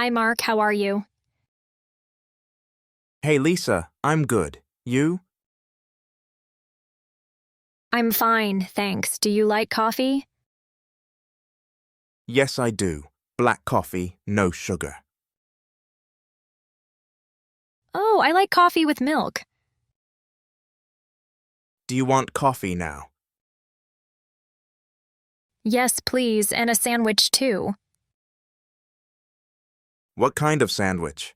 Hi, Mark. How are you? Hey Lisa, I'm good. You? I'm fine, thanks. Do you like coffee? Yes, I do. Black coffee, no sugar. Oh, I like coffee with milk. Do you want coffee now? Yes, please, and a sandwich too. What kind of sandwich?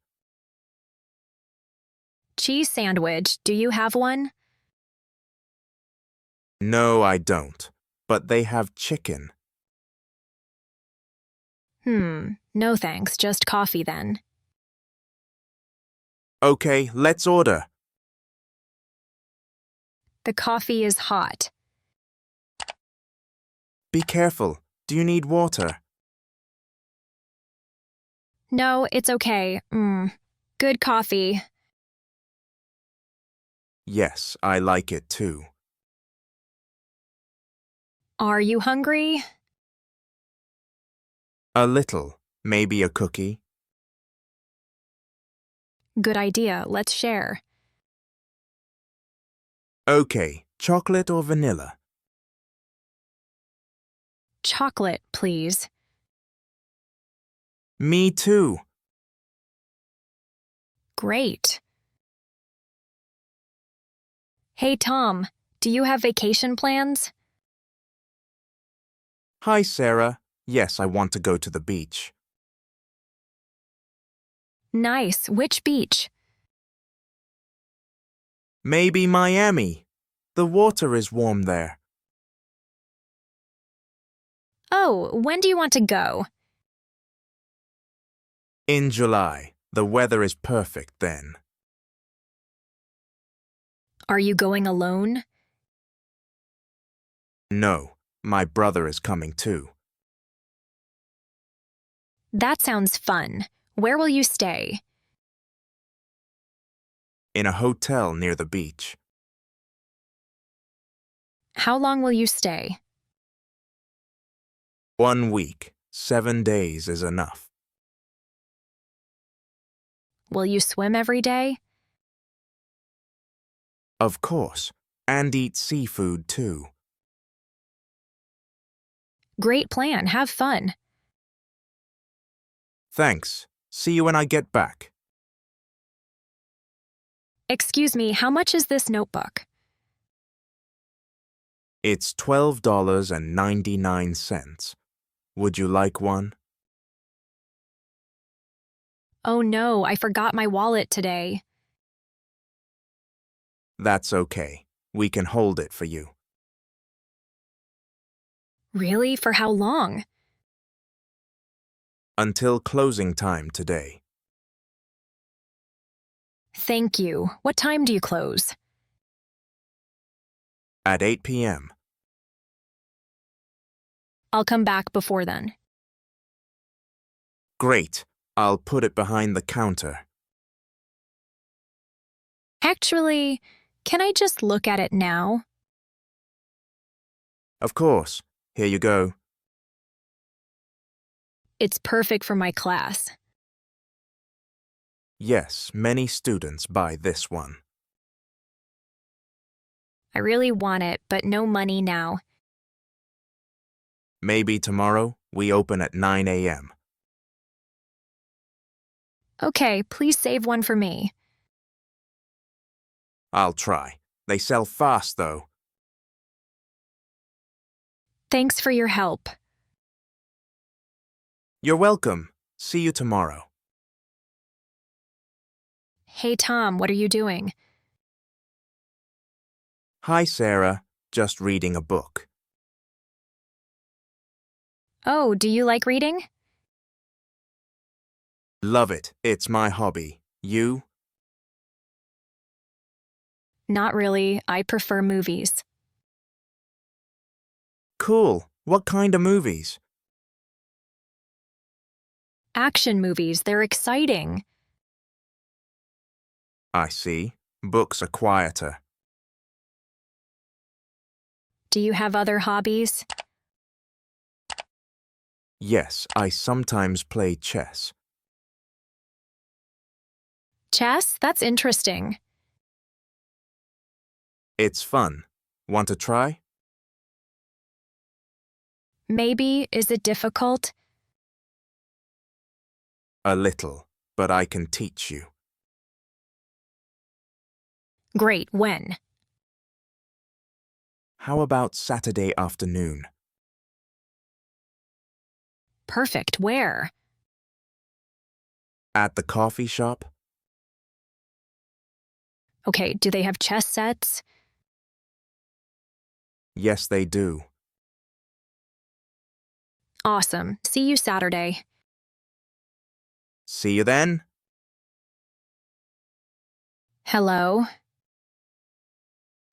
Cheese sandwich. Do you have one? No, I don't. But they have chicken. No thanks, just coffee then. Okay, let's order. The coffee is hot. Be careful. Do you need water? No, it's okay. Good coffee. Yes, I like it too. Are you hungry? A little. Maybe a cookie? Good idea, let's share. Okay, chocolate or vanilla? Chocolate, please. Me too. Great. Hey, Tom, do you have vacation plans? Hi, Sarah. Yes, I want to go to the beach. Nice. Which beach? Maybe Miami. The water is warm there. Oh, when do you want to go? In July. The weather is perfect then. Are you going alone? No, my brother is coming too. That sounds fun. Where will you stay? In a hotel near the beach. How long will you stay? 1 week. 7 days is enough. Will you swim every day? Of course. And eat seafood too. Great plan. Have fun. Thanks. See you when I get back. Excuse me, how much is this notebook? It's $12.99. Would you like one? Oh no, I forgot my wallet today. That's okay. We can hold it for you. Really? For how long? Until closing time today. Thank you. What time do you close? At 8 p.m. I'll come back before then. Great. I'll put it behind the counter. Actually, can I just look at it now? Of course. Here you go. It's perfect for my class. Yes, many students buy this one. I really want it, but no money now. Maybe tomorrow. We open at 9 a.m. Okay, please save one for me. I'll try. They sell fast, though. Thanks for your help. You're welcome. See you tomorrow. Hey, Tom, what are you doing? Hi, Sarah. Just reading a book. Oh, do you like reading? Love it. It's my hobby. You? Not really. I prefer movies. Cool. What kind of movies? Action movies, they're exciting. I see. Books are quieter. Do you have other hobbies? Yes, I sometimes play chess. Chess? That's interesting. It's fun. Want to try? Maybe. Is it difficult? A little, but I can teach you. Great. When? How about Saturday afternoon? Perfect. Where? At the coffee shop? Okay, do they have chess sets? Yes, they do. Awesome. See you Saturday. See you then? Hello?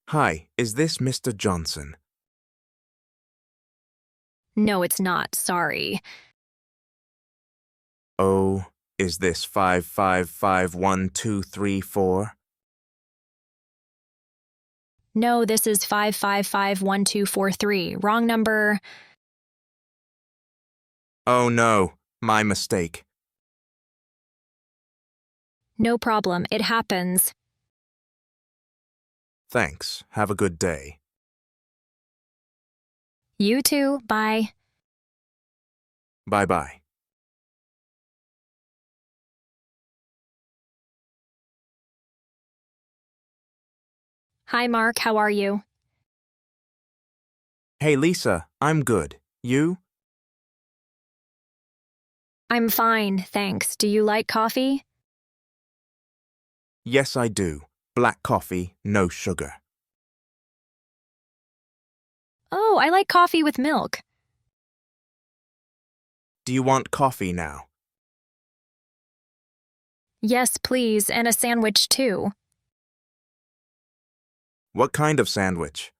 Hi, is this Mr. Johnson? No, it's not. Sorry. Oh, is this 55512334? No, this is 5551243. Wrong number. Oh no, my mistake. No problem. It happens. Thanks. Have a good day. You too. Bye. Bye-bye. Hi, Mark. How are you? Hey, Lisa, I'm good. You? I'm fine, thanks. Do you like coffee? Yes, I do. Black coffee, no sugar. Oh, I like coffee with milk. Do you want coffee now? Yes, please, and a sandwich too. What kind of sandwich?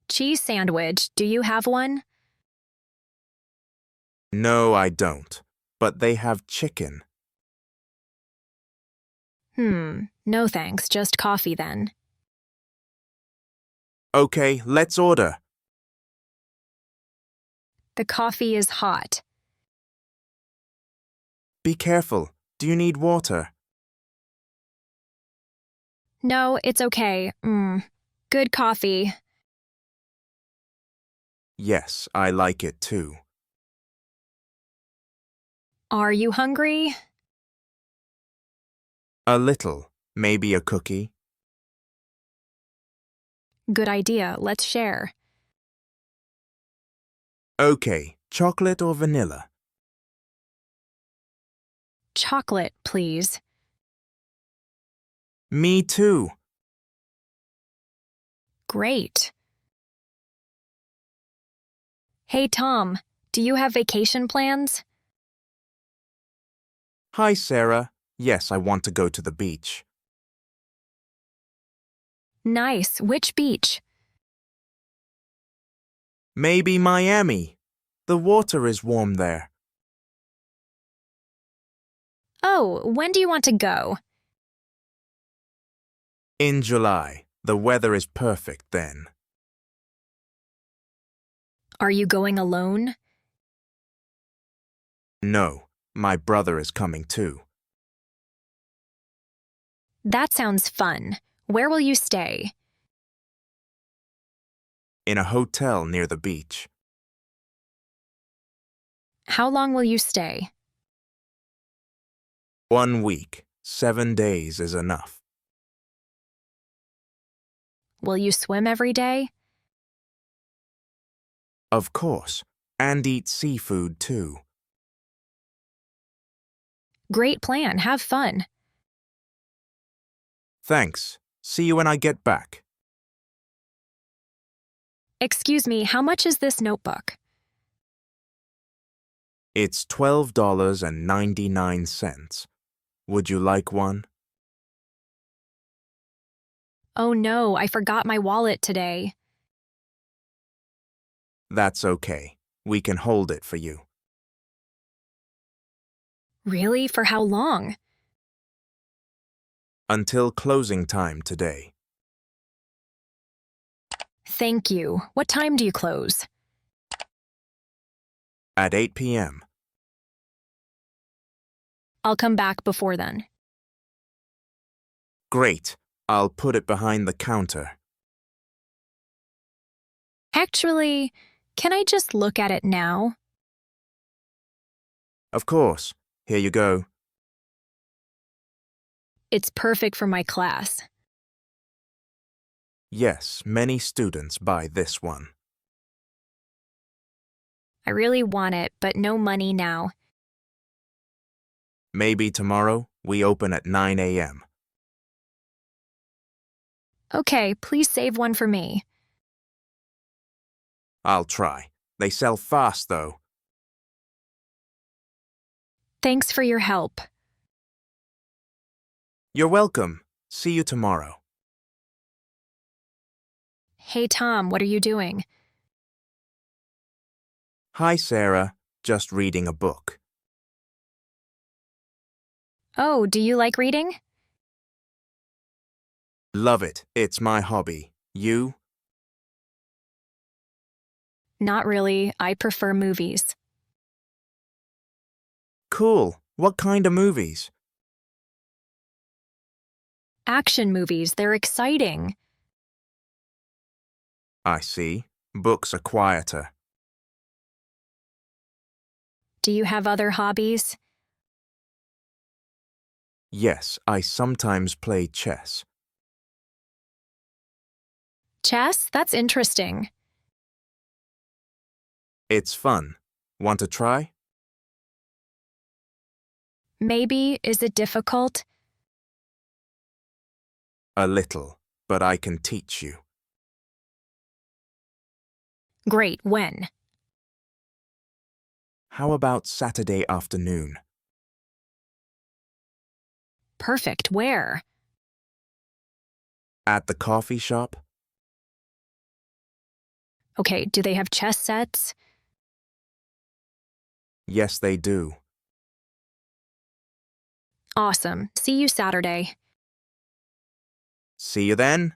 Cheese sandwich. Do you have one? No, I don't. But they have chicken. No thanks, just coffee then. Okay, let's order. The coffee is hot. Be careful. Do you need water? No, it's okay. Good coffee. Yes, I like it too. Are you hungry? A little. Maybe a cookie? Good idea, let's share. Okay, chocolate or vanilla? Chocolate, please. Me too. Great. Hey, Tom, do you have vacation plans? Hi, Sarah. Yes, I want to go to the beach. Nice. Which beach? Maybe Miami. The water is warm there. Oh, when do you want to go? In July. The weather is perfect then. Are you going alone? No, my brother is coming too. That sounds fun. Where will you stay? In a hotel near the beach. How long will you stay? 1 week. 7 days is enough. Will you swim every day? Of course. And eat seafood too. Great plan. Have fun. Thanks. See you when I get back. Excuse me, how much is this notebook? It's $12.99. Would you like one? Oh no, I forgot my wallet today. That's okay. We can hold it for you. Really? For how long? Until closing time today. Thank you. What time do you close? At 8 p.m. I'll come back before then. Great. I'll put it behind the counter. Actually, can I just look at it now? Of course. Here you go. It's perfect for my class. Yes, many students buy this one. I really want it, but no money now. Maybe tomorrow. We open at 9 a.m. Okay, please save one for me. I'll try. They sell fast, though. Thanks for your help. You're welcome. See you tomorrow. Hey, Tom, what are you doing? Hi, Sarah. Just reading a book. Oh, do you like reading? Love it. It's my hobby. You? Not really. I prefer movies. Cool. What kind of movies? Action movies, they're exciting. I see. Books are quieter. Do you have other hobbies? Yes, I sometimes play chess. Chess? That's interesting. It's fun. Want to try? Maybe, is it difficult? A little, but I can teach you. Great, when? How about Saturday afternoon? Perfect, where? At the coffee shop? Okay, do they have chess sets? Yes, they do. Awesome. See you Saturday. See you then?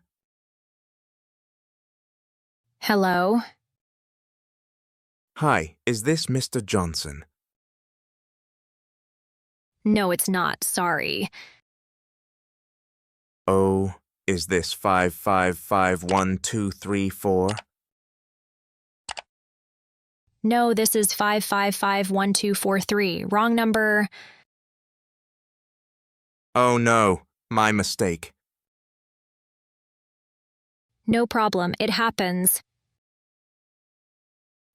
Hello? Hi, is this Mr. Johnson? No, it's not. Sorry. Oh, is this 55512334? No, this is 5551243. Wrong number. Oh no, my mistake. No problem. It happens.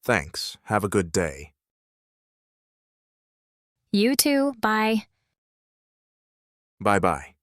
Thanks. Have a good day. You too. Bye. Bye-bye.